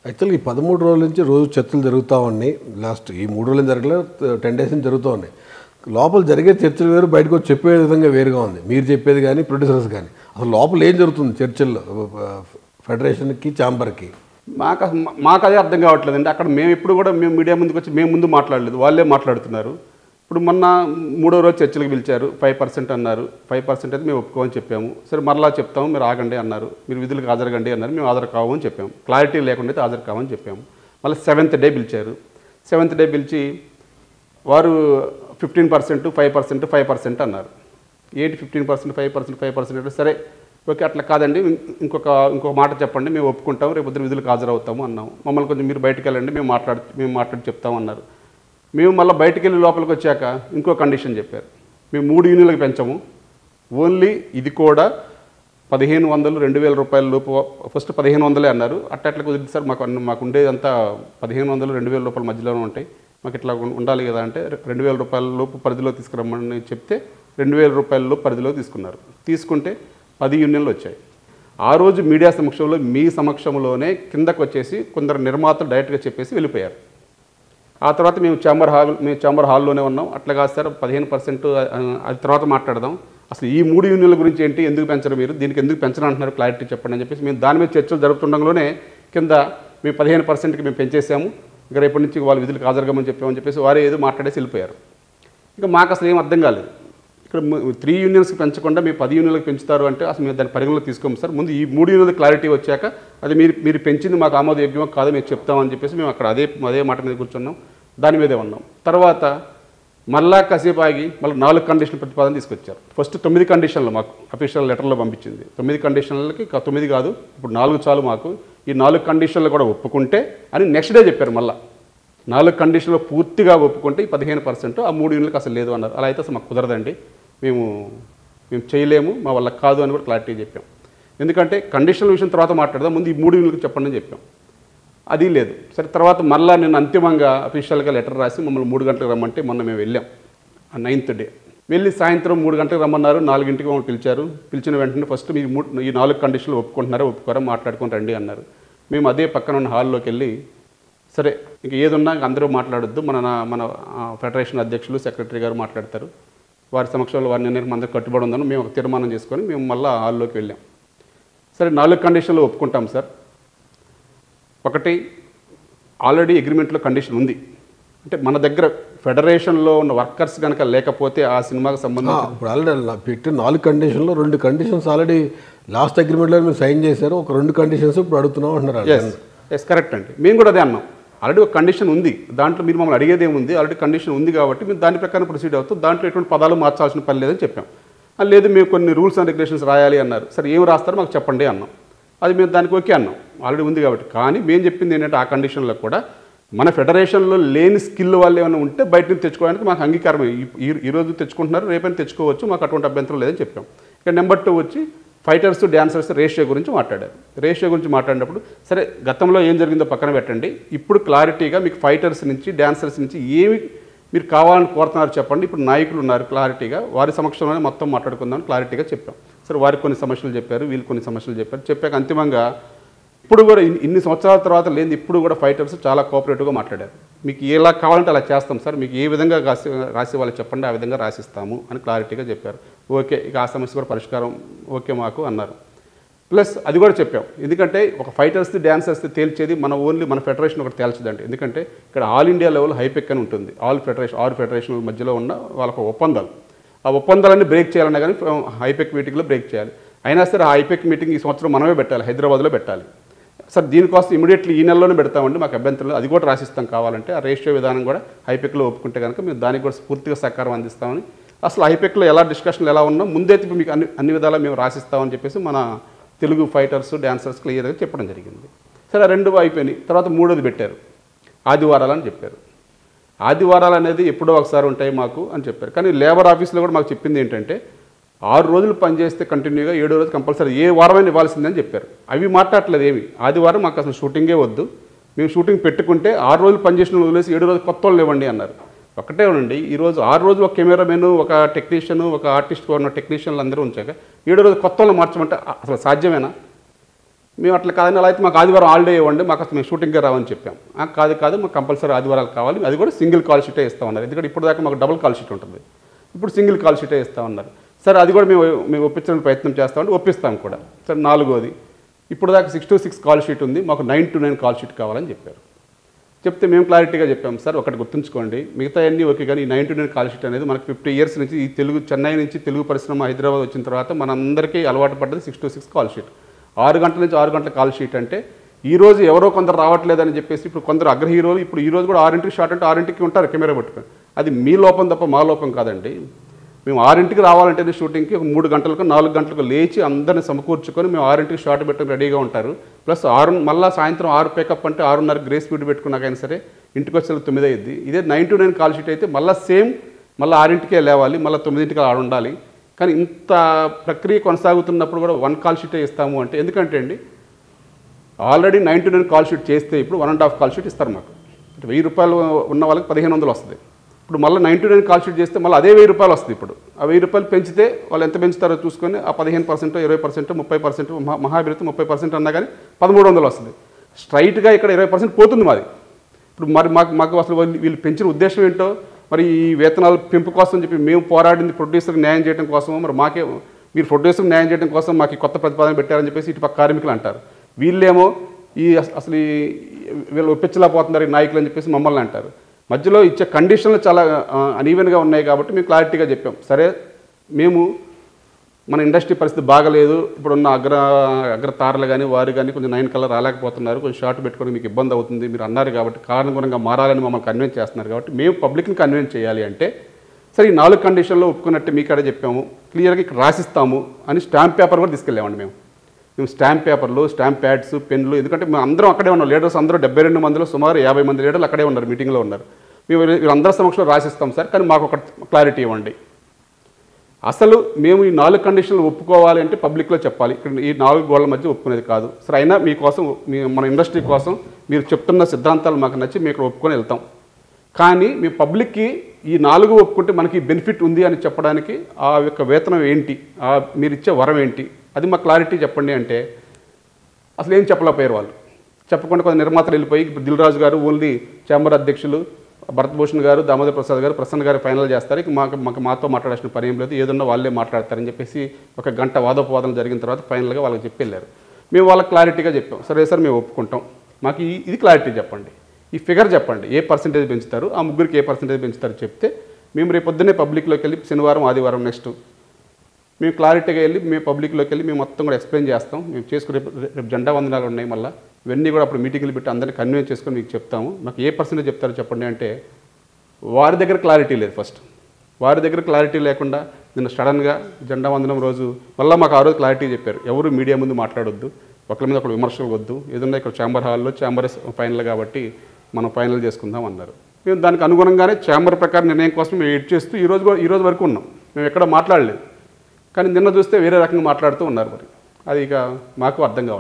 యాక్చువల్గా ఈ 13 రోజుల నుంచి రోజు చర్చలు జరుగుతూ ఉన్నాయి. లాస్ట్ ఈ 3 రోజులు జరగలేదు, 10 days నుంచి జరుగుతూ ఉన్నాయి. లోపల జరిగే చర్చలు వేరు, బయటకు వచ్చి చెప్పే విధంగా వేరుగా ఉంది. మీరు చెప్పేది కానీ ప్రొడ్యూసర్స్ కానీ అసలు లోపల ఏం జరుగుతుంది చర్చల్లో ఫెడరేషన్కి ఛాంబర్కి? మాకు అదే అర్థం కావట్లేదండి. అక్కడ మేము ఎప్పుడు కూడా మేము మీడియా ముందుకు వచ్చి మేము ముందు మాట్లాడలేదు, వాళ్ళే మాట్లాడుతున్నారు. ఇప్పుడు మొన్న 3వ రోజు చర్చలకు పిలిచారు, 5% అన్నారు. 5% అయితే మేము ఒప్పుకోమని చెప్పాము. సరే మరలా చెప్తాము, మీరు ఆగండి అన్నారు. మీరు విధులకు హాజరుగండి అన్నారు. మేము హాజరు కావని చెప్పాము. క్లారిటీ లేకుండా అయితే హాజరు కావని చెప్పాము. మళ్ళీ 7th day పిలిచారు. 7th day పిలిచి వారు 15%, 5%, 5% అన్నారు. ఏంటి 15%, 5%, 5% అంటే సరే ఓకే అట్లా కాదండి, ఇంకొక మాట చెప్పండి, మేము ఒప్పుకుంటాము, రేపు పొద్దున విధులకు హాజరవుతాము అన్నాము. మమ్మల్ని కొంచెం మీరు బయటకు వెళ్ళండి, మేము మాట్లాడి చెప్తామన్నారు. మేము మళ్ళీ బయటికి వెళ్ళి లోపలికి వచ్చాక ఇంకో కండిషన్ చెప్పారు. మేము 3 యూనిట్లకు పెంచాము, ఓన్లీ ఇది కూడా 1500, 2000 రూపాయల లోపు. ఫస్ట్ 1500 అన్నారు. అట్లా కుదిరింది సార్, మాకు ఉండేదంతా 1500, 2000 రూపాయల మధ్యలోనే ఉంటాయి, మాకు ఇట్లా ఉండాలి కదా అంటే 2000 రూపాయల లోపు పరిధిలో తీసుకురమ్మని చెప్తే 2000 రూపాయల లోపు పరిధిలో తీసుకున్నారు. తీసుకుంటే 10 యూనియన్లు వచ్చాయి. ఆ రోజు మీడియా సమక్షంలో మీ సమక్షంలోనే కిందకు వచ్చేసి కొందరు నిర్మాతలు డైరెక్ట్గా చెప్పేసి వెళ్ళిపోయారు. ఆ తర్వాత మేము ఛాంబర్ హాల్లోనే ఉన్నాం. అట్లా కాదు సార్ 15% అది తర్వాత మాట్లాడదాం, అసలు ఈ 3 యూనియన్ల గురించి ఏంటి, ఎందుకు పెంచరు మీరు, దీనికి ఎందుకు పెంచరు అంటున్నారు, క్లారిటీ చెప్పండి అని చెప్పేసి మేము దాని మీద చర్చలు జరుపుతుండగానే కింద మేము 15%కి మేము పెంచేసాము, ఇంకా రేపటి నుంచి వాళ్ళు విధులకు హాజరుగామని చెప్పామని చెప్పేసి వారే ఏదో మాట్లాడేసి వెళ్ళిపోయారు. ఇంకా మాకు అసలు ఏం అర్థం కాలేదు. ఇక్కడ 3 యూనియన్స్కి పెంచకుండా మీరు 10 యూనియన్లకు పెంచుతారు అంటే అసలు మేము దాన్ని పరిగణలో తీసుకోము సార్. ముందు ఈ 3 యూనియన్ల క్లారిటీ వచ్చాక అది మీరు పెంచింది మాకు ఆమోదయోగ్యమో కాదో మేము చెప్తామని చెప్పేసి మేము అక్కడ అదే మాట మీద కూర్చున్నాం, దాని మీదే ఉన్నాం. తర్వాత మళ్ళా కాసేపు ఆగి మళ్ళీ 4 కండిషన్ల ప్రతిపాదన తీసుకొచ్చారు. ఫస్ట్ 9 కండిషన్లు మాకు అఫీషియల్ లెటర్లో పంపించింది. 9 కండిషన్లకి 9 కాదు, ఇప్పుడు 4 చాలు మాకు, ఈ 4 కండిషన్లు కూడా ఒప్పుకుంటే అని నెక్స్ట్ డే చెప్పారు. మళ్ళీ 4 కండిషన్లు పూర్తిగా ఒప్పుకుంటే ఈ 15%, ఆ 3 యూనిట్లకు అసలు లేదు అన్నారు. అలా అయితే అసలు మాకు కుదరదండి, మేము చేయలేము, మా వల్ల కాదు అని కూడా క్లారిటీ చెప్పాం. ఎందుకంటే కండిషన్ల విషయం తర్వాత మాట్లాడదాం, ముందు ఈ 3 యూనిట్లకు చెప్పండి అని చెప్పాం. అది లేదు. సరే తర్వాత మళ్ళీ నేను అంతిమంగా అఫీషియల్గా లెటర్ రాసి మమ్మల్ని 3 గంటలకు రమ్మంటే మొన్న మేము వెళ్ళాం. ఆ 9th day వెళ్ళి సాయంత్రం 3 గంటలకు రమ్మన్నారు. 4ంటికి మమ్మల్ని పిలిచారు. పిలిచిన వెంటనే ఫస్ట్ మీరు ఈ 4 కండిషన్లు ఒప్పుకుంటున్నారా ఒప్పుకోరా మాట్లాడుకొని రండి అన్నారు. మేము అదే పక్కన ఉన్న హాల్లోకి వెళ్ళి సరే ఇంక ఏదున్నా అందరూ మాట్లాడొద్దు, మన ఫెడరేషన్ అధ్యక్షులు సెక్రటరీ గారు మాట్లాడతారు, వారి సమక్షంలో వారి నిర్ణయం అందరూ కట్టుబడి ఉందని మేము ఒక తీర్మానం చేసుకొని మేము మళ్ళీ హాల్లోకి వెళ్ళాం. సరే 4 కండిషన్లు ఒప్పుకుంటాం సార్. ఒకటి ఆల్రెడీ అగ్రిమెంట్లో కండిషన్ ఉంది, అంటే మన దగ్గర ఫెడరేషన్లో ఉన్న వర్కర్స్ కనుక లేకపోతే ఆ సినిమాకి సంబంధించి ఇప్పుడు ఆల్రెడీ పెట్టిన 4 కండిషన్లో 2 కండిషన్స్ ఆల్రెడీ లాస్ట్ అగ్రిమెంట్లో మేము సైన్ చేశారు, ఒక 2 కండిషన్స్ ఇప్పుడు అడుగుతున్నాం అంటున్నారు. ఎస్ కరెక్ట్ అండి, మేము కూడా అదే అన్నాం. ఆల్రెడీ ఒక కండిషన్ ఉంది, దాంట్లో మీరు మమ్మల్ని అడిగేది ఏముంది, ఆల్రెడీ కండిషన్ ఉంది కాబట్టి మేము దాని ప్రకారం ప్రొసీడ్ అవుతాం, దాంట్లో ఎటువంటి పదాలు మార్చాల్సిన పని లేదని చెప్పాం. లేదు మేము కొన్ని రూల్స్ అండ్ రెగ్యులేషన్స్ రాయాలి అన్నారు. సరే ఏం రాస్తారో మాకు చెప్పండి అన్నాం. అది మేము దానికి ఓకే అన్నాం, ఆల్రెడీ ఉంది కాబట్టి. కానీ మేము చెప్పింది ఏంటంటే ఆ కండిషన్లో కూడా మన ఫెడరేషన్లో లేని స్కిల్ వాళ్ళు ఏమైనా ఉంటే బయట నుంచి తెచ్చుకోవడానికి మాకు అంగీకారం, ఈరోజు తెచ్చుకుంటున్నారు, రేపైనా తెచ్చుకోవచ్చు, మాకు అటువంటి అభ్యంతరం లేదని చెప్పాం. ఇక నెంబర్ 2 వచ్చి ఫైటర్స్ డ్యాన్సర్స్ రేషియో గురించి మాట్లాడారు. రేషియో గురించి మాట్లాడినప్పుడు సరే గతంలో ఏం జరిగిందో పక్కన పెట్టండి, ఇప్పుడు క్లారిటీగా మీకు ఫైటర్స్ నుంచి డ్యాన్సర్స్ నుంచి ఏమి మీరు కావాలని కోరుతున్నారు చెప్పండి. ఇప్పుడు నాయకులు ఉన్నారు, క్లారిటీగా వారి సమక్షంలోనే మొత్తం మాట్లాడుకుందామని క్లారిటీగా చెప్పాం. సరే వారికి కొన్ని సమస్యలు చెప్పారు, వీళ్ళు కొన్ని సమస్యలు చెప్పారు. చెప్పాక అంతిమంగా ఇప్పుడు కూడా ఇన్ని సంవత్సరాల తర్వాత లేని ఇప్పుడు కూడా ఫైటర్స్ చాలా కోఆపరేటివ్గా మాట్లాడారు. మీకు ఎలా కావాలంటే అలా చేస్తాం సార్, మీకు ఏ విధంగా రాసి వాళ్ళు చెప్పండి ఆ విధంగా రాసిస్తాము అని క్లారిటీగా చెప్పారు. ఓకే ఇక ఆ సమస్య కూడా పరిష్కారం ఓకే మాకు అన్నారు. ప్లస్ అది కూడా చెప్పాం, ఎందుకంటే ఒక ఫైటర్స్ది డ్యాన్సర్స్ది తేల్చేది మన ఫెడరేషన్ ఒకటి తేల్చదండి. ఎందుకంటే ఇక్కడ ఆల్ ఇండియా లెవెల్ హైపెక్ అని ఉంటుంది, 6 ఫెడరేషన్ల మధ్యలో ఉన్న వాళ్ళకు ఒప్పందాలు, ఆ ఒప్పందాలన్నీ బ్రేక్ చేయాలన్నా కానీ హైపెక్ మీటింగ్లో బ్రేక్ చేయాలి. అయినా సరే ఆ హైపెక్ మీటింగ్ ఈ సంవత్సరం మనమే పెట్టాలి, హైదరాబాద్లో పెట్టాలి సార్. దీనికోసం ఇమీడియట్లీ ఈ నెలలోనే పెడతామండి, మాకు అభ్యంతరం అది కూడా రాసిస్తాం కావాలంటే. ఆ రేషియో విధానం కూడా హైపెక్లో ఒప్పుకుంటే కనుక మేము దానికి కూడా పూర్తిగా సహకారం అందిస్తామని, అసలు హైపెక్లో ఎలా డిస్కషన్లు ఎలా ఉన్నా ముందైతే మీకు అన్ని విధాలా మేము రాసిస్తామని చెప్పేసి మన తెలుగు ఫైటర్స్ డ్యాన్సర్స్ క్లియర్గా చెప్పడం జరిగింది. సరే 2 అయిపోయినాయి. తర్వాత 3వది పెట్టారు, ఆదివారాలు అని చెప్పారు. ఆదివారాలు అనేది ఎప్పుడో ఒకసారి ఉంటాయి మాకు అని చెప్పారు. కానీ లేబర్ ఆఫీస్లో కూడా మాకు చెప్పింది ఏంటంటే 6 రోజులు పనిచేస్తే కంటిన్యూగా 7వ రోజు కంపల్సరీ ఏ వారమైనా ఇవ్వాల్సిందని చెప్పారు. అవి మాట్లాడట్లేదు ఏమి. ఆదివారం మాకు అసలు షూటింగే వద్దు, మేము షూటింగ్ పెట్టుకుంటే 6 రోజులు పనిచేసిన వదిలేసి 7వ రోజు కొత్త వాళ్ళు ఇవ్వండి అన్నారు. ఒకటే ఉండండి, ఈరోజు 6 రోజులు ఒక కెమెరామెన్, ఒక టెక్నీషియన్, ఒక ఆర్టిస్ట్ ఉన్న టెక్నీషియన్లు అందరూ ఉంచాక 7వ రోజు కొత్త వాళ్ళు మార్చమంటే అసలు సాధ్యమేనా? మేము అట్లా కాదని అలా అయితే మాకు ఆదివారం హాలిడే ఇవ్వండి, మాకు అసలు మేము షూటింగ్గా రావని చెప్పాం. కాదు మాకు కంపల్సరీ ఆదివారాలు కావాలి, అది కూడా సింగిల్ కాల్ షీటే ఇస్తామన్నారు. ఎందుకంటే ఇప్పుడు దాకా మాకు డబుల్ కాల్ షీట్ ఉంటుంది, ఇప్పుడు సింగిల్ కాల్ షీటే ఇస్తామన్నారు. సరే అది కూడా మేము ఒప్పించడానికి ప్రయత్నం చేస్తామంటే ఒప్పిస్తాం కూడా. సరే 4వది, ఇప్పుడు దాకా 6 to 6 కాల్ షీట్ ఉంది, మాకు 9 to 9 కాల్ షీట్ కావాలని చెప్పారు. చెప్తే మేము క్లారిటీగా చెప్పాం, సార్ ఒకటి గుర్తుంచుకోండి, మిగతా అన్నీ ఓకే, కానీ ఈ 9 to 9 కాల్ షీట్ అనేది మనకు 50 years నుంచి ఈ చెన్నై నుంచి తెలుగు పరిశ్రమ హైదరాబాద్ వచ్చిన తర్వాత మనందరికీ అలవాటు పడ్డది 6 to 6 కాల్ షీట్. 6 గంటల నుంచి 6 గంటల కాల్ షీట్ అంటే ఈ రోజు ఎవరో కొందరు రావట్లేదని చెప్పేసి ఇప్పుడు కొందరు అగ్ర హీరోలు ఇప్పుడు ఈ రోజు కూడా 6ంటికి షాట్ అంటే 6ంటికి ఉంటారు కెమెరా పట్టుకొని. అది మీ లోపం తప్ప మా లోపం కాదండి. మేము 6ంటికి రావాలంటేనే షూటింగ్కి ఒక 3 గంటలకు 4 గంటలకు లేచి అందరిని సమకూర్చుకొని మేము 6ంటికి షాట్ పెట్టడం రెడీగా ఉంటారు. ప్లస్ మళ్ళీ సాయంత్రం 6 పేకప్ అంటే 6:30 గ్రేస్ స్పీడ్ పెట్టుకున్నాకైనా సరే ఇంటికి వచ్చేసరికి 9 అయ్యింది. ఇదే 9 to 9 కాల్ షీట్ అయితే మళ్ళీ సేమ్ మళ్ళీ 6ంటికే లేవాలి, మళ్ళీ 9ంటికి ఆడ ఉండాలి. కానీ ఇంత ప్రక్రియ కొనసాగుతున్నప్పుడు కూడా 1 కాల్ షీటే ఇస్తాము అంటే ఎందుకంటే అండి ఆల్రెడీ 9 to 9 కాల్ షీట్ చేస్తే ఇప్పుడు 1.5 కాల్ షీట్ ఇస్తారు మాకు. అంటే 1000 రూపాయలు ఉన్న వాళ్ళకి 1500 వస్తుంది. ఇప్పుడు మళ్ళీ 9 to 9 కాల్ షీట్ చేస్తే మళ్ళీ అదే 1000 రూపాయలు వస్తుంది. ఇప్పుడు ఆ 1000 రూపాయలు పెంచితే వాళ్ళు ఎంత పెంచుతారో చూసుకొని ఆ 15%, 20%, 30%, మహాభివృద్ధి 30% అన్నా కానీ 1300 వస్తుంది. స్ట్రైట్గా ఇక్కడ 20% పోతుంది మాది. ఇప్పుడు మరి మాకు అసలు వీళ్ళు పెంచిన ఉద్దేశం ఏంటో, మరి ఈ వేతనాల పెంపు కోసం చెప్పి మేము పోరాడింది ప్రొడ్యూసర్కి న్యాయం చేయడం కోసమో, మరి మీరు ప్రొడ్యూసర్కి న్యాయం చేయడం కోసం మాకు కొత్త ప్రతిపాదన పెట్టారని చెప్పేసి ఇటు పక్క కార్మికులు అంటారు. వీళ్ళేమో అసలు వీళ్ళు ఒప్పించలేకపోతున్నారు ఈ నాయకులు అని చెప్పేసి మమ్మల్ని అంటారు. మధ్యలో ఇచ్చే కండిషన్లు చాలా అనీవెన్గా ఉన్నాయి కాబట్టి మేము క్లారిటీగా చెప్పాం, సరే మేము మన ఇండస్ట్రీ పరిస్థితి బాగలేదు, ఇప్పుడున్న అగ్ర తారలు కానీ వారు కానీ కొంచెం 9 కల్లా రాలేకపోతున్నారు, కొంచెం షార్ట్ పెట్టుకొని మీకు ఇబ్బంది అవుతుంది మీరు అన్నారు కాబట్టి కారణంగా మారాలని మమ్మల్ని కన్విన్స్ చేస్తున్నారు కాబట్టి మేము పబ్లిక్ని కన్విన్స్ చేయాలి అంటే సరే ఈ 4 కండిషన్లో ఒప్పుకున్నట్టు మీకడే చెప్పాము, క్లియర్గా ఇక్కడ రాసిస్తాము అని స్టాంప్ పేపర్ కూడా తీసుకెళ్ళామండి. మేము స్టాంప్ పేపర్లు, స్టాంప్ ప్యాడ్స్, పెన్లు, ఎందుకంటే మేము అందరం అక్కడే ఉన్నాం. లీడర్స్ అందరూ 72 మందిలో సుమారు 50 మంది లీడర్లు అక్కడే ఉన్నారు, మీటింగ్లో ఉన్నారు. మేము వీళ్ళందరి సమక్షంలో రాసిస్తాం సార్, కానీ మాకు ఒక క్లారిటీ ఇవ్వండి. అసలు మేము ఈ 4 కండిషన్లు ఒప్పుకోవాలి అంటే పబ్లిక్లో చెప్పాలి, ఇక్కడ ఈ 4 గోళ్ల మధ్య ఒప్పుకునేది కాదు. సరే అయినా మీకోసం మన ఇండస్ట్రీ కోసం మీరు చెప్తున్న సిద్ధాంతాలు మాకు నచ్చి మేము ఇక్కడ ఒప్పుకొని వెళ్తాం. కానీ మీ పబ్లిక్కి ఈ 4 ఒప్పుకుంటే మనకి బెనిఫిట్ ఉంది అని చెప్పడానికి ఆ యొక్క వేతనం ఏంటి, మీరు ఇచ్చే వరం ఏంటి, అది మాకు క్లారిటీ చెప్పండి అంటే అసలు ఏం చెప్పలేకపోయారు వాళ్ళు. చెప్పకుండా కొంత నిర్మాతలు వెళ్ళిపోయి ఇప్పుడు దిల్ రాజు గారు ఓన్లీ ఛాంబర్ అధ్యక్షులు, భరత్భూషణ్ గారు, దామోదర్ ప్రసాద్ గారు, ప్రసన్న గారు ఫైనల్ చేస్తారు, ఇక మాతో మాట్లాడాల్సిన పని ఏం లేదు, ఏదన్నా వాళ్ళే మాట్లాడతారని చెప్పేసి 1 గంట వాదోపవాదం జరిగిన తర్వాత ఫైనల్గా వాళ్ళకి చెప్పి వెళ్ళారు. మేము వాళ్ళకి క్లారిటీగా చెప్పాం, సరే సార్ మేము ఒప్పుకుంటాం, మాకు ఇది క్లారిటీ చెప్పండి, ఈ ఫిగర్ చెప్పండి, ఏ పర్సెంటేజ్ పెంచుతారు, ఆ ముగ్గురికి ఏ పర్సెంటేజ్ పెంచుతారు చెప్తే మేము రేపు పొద్దున్నే పబ్లిక్లోకి వెళ్ళి శనివారం ఆదివారం నెక్స్ట్ మేము క్లారిటీగా వెళ్ళి మేము పబ్లిక్లోకి వెళ్ళి మేము మొత్తం కూడా ఎక్స్ప్లెయిన్ చేస్తాం. మేము చేసుకుని రేపు జెండా వందనాలు ఉన్నాయి, మళ్ళీ ఇవన్నీ కూడా అప్పుడు మీటింగ్లు పెట్టి అందరినీ కన్విన్స్ చేసుకొని మీకు చెప్తాము, నాకు ఏ పర్సెంటేజ్ చెప్తారో చెప్పండి అంటే వారి దగ్గర క్లారిటీ లేదు. ఫస్ట్ వారి దగ్గర క్లారిటీ లేకుండా నిన్న సడన్గా జెండా వందనం రోజు మళ్ళీ మాకు ఆ రోజు క్లారిటీ చెప్పారు, ఎవరు మీడియా ముందు మాట్లాడొద్దు, ఒకరి మీద ఒకరు విమర్శలు వద్దు, ఏదన్నా ఇక్కడ ఛాంబర్ హాల్లో ఛాంబర్ ఫైనల్ కాబట్టి మనం ఫైనల్ చేసుకుందాం అన్నారు. మేము దానికి అనుగుణంగానే ఛాంబర్ ప్రకారం నిర్ణయం కోసం మేము వెయిట్ చేస్తూ ఈ రోజు వరకు ఉన్నాం, మేము ఎక్కడ మాట్లాడలేదు. కానీ నిన్న చూస్తే వేరే రకంగా మాట్లాడుతూ ఉన్నారు. మరి అది ఇక మాకు అర్థం కావట్లేదు.